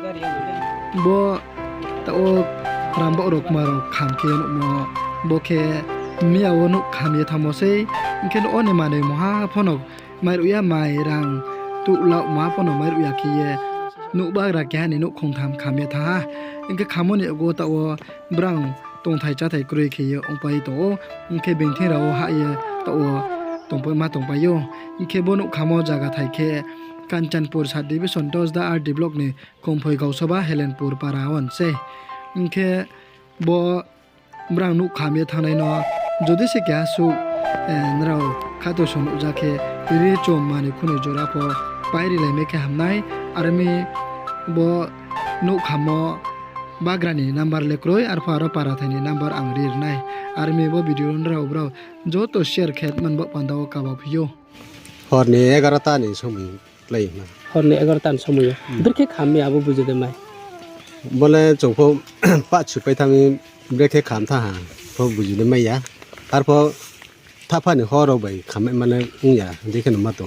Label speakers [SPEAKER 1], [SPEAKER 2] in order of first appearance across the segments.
[SPEAKER 1] บ่ตะโอรำบ่รกมาเราขามเคนมอบ่แค่มีเอานุขามยะทำมอเซอินเคนโอนี่มาในมหาพอนกไม่รู้ยาไม่รังตุเลาะมาพอนกไม่รู้ยาคีเยนุบากรักแกนี่นุคงทำขามยะทาอินก็ขามนี่โกตะโอบรังตรงไทยจ้าไทยกรุยคีเยองไปโตอินเคเบงที่เราหายตะโอตรงไปมาตรงไปโยอินเคบ่นุขามอจากไทยเคকাঞ্চনপুর সাত ডিভিশন 10 দা art block নে কমফই গাউসবা হেলেনপুর পারাওয়ান সে ইনকে ব ব্রাং নু খামিয়ে থানাই ন যদি সে গ্যাসু নরাও খাতো সন উজাকে রে চম মানে খুনে জোড়া প পাইরি লাই মেকে হামনাই আরমি ব নু খামো বাগ্রানি নাম্বার লেক্রয় আর ফারো পারাথানি নাম্বার আংরির নাই আরমি ব ভিডিও নরাও ব্রাও যত শেয়ার খেত মান ব পান্দাও কাবা ভিও
[SPEAKER 2] হরনি 11টা ni সময় লাই না
[SPEAKER 3] হরনি 11টান সময় দরকে খামে আবু বুঝে দে মাই
[SPEAKER 2] বলে জংফ পা ছুপাই থামি ব্রেকে খাম থা হা ফ বুঝিলে মাইয়া আর ফ থাফানি হরও বাই খামে মানে উইয়া দেখেন মা তো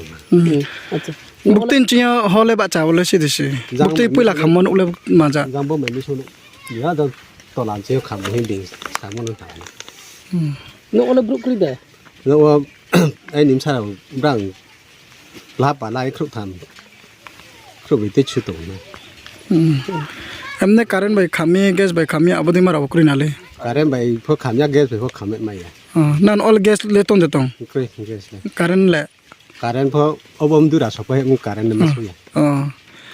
[SPEAKER 3] আচ্ছা
[SPEAKER 1] বুকতিন চিয়া হলে বাচ্চা বলে সিদিছে বুকতি পয়লা খামন উলে মাজা
[SPEAKER 2] জাম্বো মেলি শুনো ইয়া দ তলান যে খাম হিন্দিং সামন থা
[SPEAKER 3] নো ওলে ব্রুক করি দে
[SPEAKER 2] নোไอ้นิมซาบรังลาปาไลครุทำครุบิติชุตงนะ
[SPEAKER 1] এমনে কারেন্ট বাই খামি গ্যাস বাই খামি আবদি মারা বকরি নালে
[SPEAKER 2] কারেন্ট বাই ফ খাময়া গ্যাস বাই ফ খামে মাইয়া
[SPEAKER 1] নান অল গ্যাস লেতন দেতং
[SPEAKER 2] ক্রে গ্যাস
[SPEAKER 1] কারেন্ট লে
[SPEAKER 2] কারেন্ট ফ অবম দুরা সপাই মু কারেন্ট মে সুয়া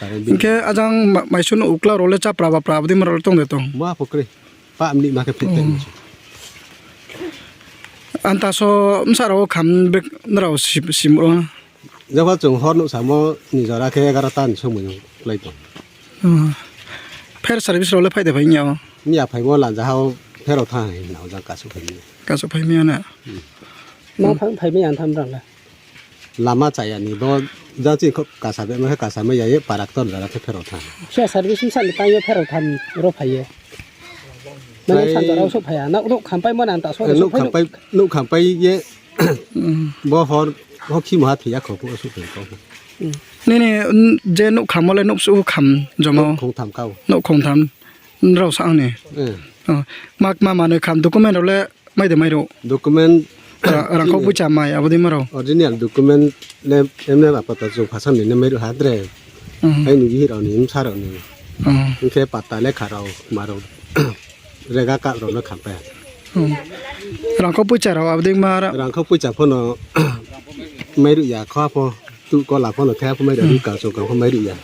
[SPEAKER 2] কারেন্ট বিন
[SPEAKER 1] ইনকে আজাং মাইসুন উকলা রলে চাপড়া বা প্রাবদি মারা লতং দেতং
[SPEAKER 2] মা ফক্রে পা আমনি মাকে ফিতে
[SPEAKER 1] আন্তাসো মসারাও খাম বেক নরাও সিমরো
[SPEAKER 2] যখন জং হরনো সামো নিজরা কে 11টান সময় লাই তো
[SPEAKER 1] ফের সার্ভিস রলে ফাইদে ভাই নিয়া
[SPEAKER 2] মিয়া ফাইব লান যা হাও ফেরো থা নাও যা কাসু ফাই
[SPEAKER 1] কাসো ফাই মিয়া না
[SPEAKER 3] মা ফাইไม่อันทำรังละ
[SPEAKER 2] লামা চাইয়া নি দ যা জি কাসা বে মে কাসা মে ইয়ায়ে পারাক তন যা ফেরো থা
[SPEAKER 3] เชื่อ service สั่นไปเยอะแค่เราทำรถไฟเยอะมันสั่นเราสุภาพนะลูกขับไปเมื่อนานต่อสู้
[SPEAKER 2] ลูกขับไปเยอะบ่ฮอเขาขี้มาถี่ยาเขาพวกสุดเป็นเขา
[SPEAKER 1] นี่เจนุขำอะไรนุสู้ขำจมอ
[SPEAKER 2] คงทำเก้า
[SPEAKER 1] นุคงทำเราสร้างนี่มาในคำด็อกเมนต์เราเลยไม่ได้ไม่รู้
[SPEAKER 2] ด็อกเมนต์
[SPEAKER 1] รังเขาพูดจาไม่เอาดีมาเรา
[SPEAKER 2] ออริจินัลด็อกเมนต์เนี่ยเอ็มเนี่ยแบบปัตตานีภาษาหนึ่งเนี่ยไม่รู้หาเรื่องให้หนูยี่เราหนิมชาเราหนึ่งนี่แค่ปัตตาเล็กขาเรามาเราเรื่องการเราเนี่ยขับไป
[SPEAKER 1] รังเขาพูดจาเราเอาดีมา
[SPEAKER 2] รังเขาพูดจากพ่อเนาะไม่รู้อยากข้อพ่อตุก็หลับพ่อเนาะแท้พ่อไม่ได้รู้การส่งกันพ่อไม่รู้อยาก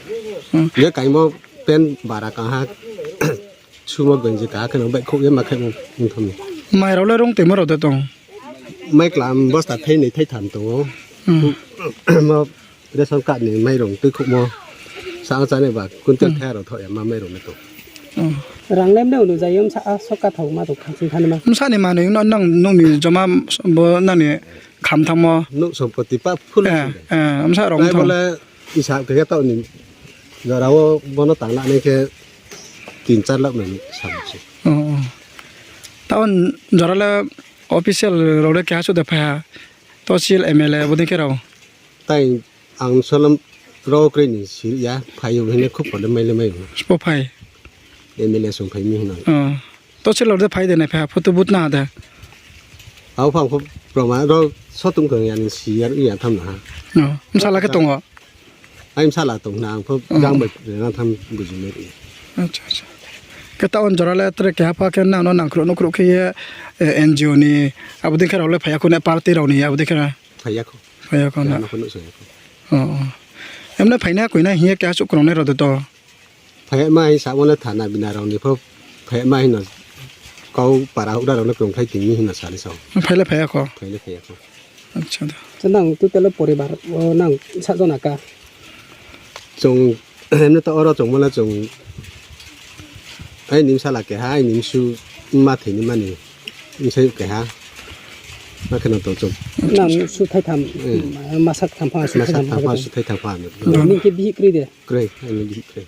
[SPEAKER 2] เยอะไก่โมเป็นบารักฮะชูมาเป็นจิกาขนมใบคุกยังมาแค่มึงทำ
[SPEAKER 1] ไม่เราเลยร้องเต็มเราแต่ตรง
[SPEAKER 2] ไม่กลามบอสตัดให้ในไทยทันตัวมาได้สังกัดนี่ไม่ลงตึกคุกโมสาวใจในบาคุณเจ้าแท้เราถอยมาไม่ลงในตัว
[SPEAKER 3] รังเล่มเดียวหนูจะย่อมสกัดถงมาตกขังสิทันมั้ย
[SPEAKER 1] มันซานี่มาเนี่ยนั่งนุ่มมีจะมาบ่นั่นนี่คำทำมอ
[SPEAKER 2] นุสมปฏิปักษ์พูดเลย
[SPEAKER 1] มันซาร้องทอง
[SPEAKER 2] แล้วอีสานแค่ตัวนี้เราบนต่างละนี่แค่กินจัดแล้วเหมือนสามสิบ
[SPEAKER 1] ตอนจอร์ละออฟฟิเชียลเราได้แค่สุดแต่พาตัวซีลเอ็มเอลบุตรแค่เรา
[SPEAKER 2] แต่อังสลัมโรครีนี่สิยาพายุให้เนี่ยคุบผลไม่เลยไม่
[SPEAKER 1] สปอร์ไพ
[SPEAKER 2] เอ็มเอลส่งพายุหน่อย
[SPEAKER 1] ตัวซีลเราได้พายเดินในพาพุทธบุตรน่าแต่
[SPEAKER 2] เอาฟังผมประมาณเราชอบตรงกันอย่างนี้สิอย่างทำหนา
[SPEAKER 1] มันซาลาแค่ตรงอ่ะ
[SPEAKER 2] ไอ้ซาลาตรงนางเพราะยังแบบเรื่องทำบุญไม่ดี
[SPEAKER 1] ก็ตอนจอร์ละตระแค่พาแค่น่านังครุนครุขี้เอ็นจีโอนี่อาบุตรแค่เราเลยพายคนในปาร์ตี้เรานี่อาบุตรแค่พายคนนะเอ็มเนี่ยพายเนี่ยคุยเนี่ยเฮียแค่สุกรงเนี่ยเราตัว
[SPEAKER 2] พายไม่สาววันละฐานะบินาเราเนี่ยเพราะพายไม่เนาะเขาปาราหุดาเราเนี่ยกรงไทยถึงมีเนาะสารสอง
[SPEAKER 1] พายเลยพายก็
[SPEAKER 2] พายเลยพายก็
[SPEAKER 1] अच्छा
[SPEAKER 3] ฉันนั่งตุ๊กตาปริบาร์นั่งชัดโซนักกา
[SPEAKER 2] จงเห็นตัวเราจงมาแล้วจงไอ้นิมสลักแกฮะไอ้นิมชูมาถึงนี่มันนี่ไม่ใช่แกฮะมาขนาดตัวจง
[SPEAKER 3] นั่งสุดท้ายทำมาสักทำผ้าสุดท้ายทำผ้า
[SPEAKER 2] สุดท้ายทำผ้าเนี่ย
[SPEAKER 3] นี่คือบิฮิกรีเด
[SPEAKER 2] กรย์ไอ้นี่บิฮิกรี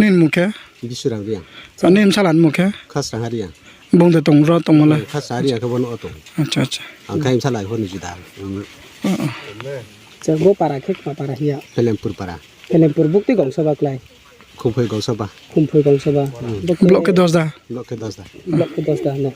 [SPEAKER 1] นี่มุกแค่
[SPEAKER 2] บิสุรังเรียง
[SPEAKER 1] อันนี้มันสลัดมุกแค่
[SPEAKER 2] ข้าสังหารียง
[SPEAKER 1] บงแต่ตรงรอตรงมาเลย
[SPEAKER 2] ข้าสารียงเขาบนอตรง
[SPEAKER 1] अच्छा
[SPEAKER 2] อังใครสลัดคนจุดา
[SPEAKER 3] จะรู้ปาราเค็กมาปาราเฮีย
[SPEAKER 2] เฮเลมปุรปารา
[SPEAKER 3] เฮเลมปุรบุกที่กองสวักไล
[SPEAKER 2] খুব হয়ে গৌসবা
[SPEAKER 3] খুম ফই গংসবা
[SPEAKER 1] ব্লকে 10 দা
[SPEAKER 2] লোকে 10 দা
[SPEAKER 3] ব্লক 10 টা না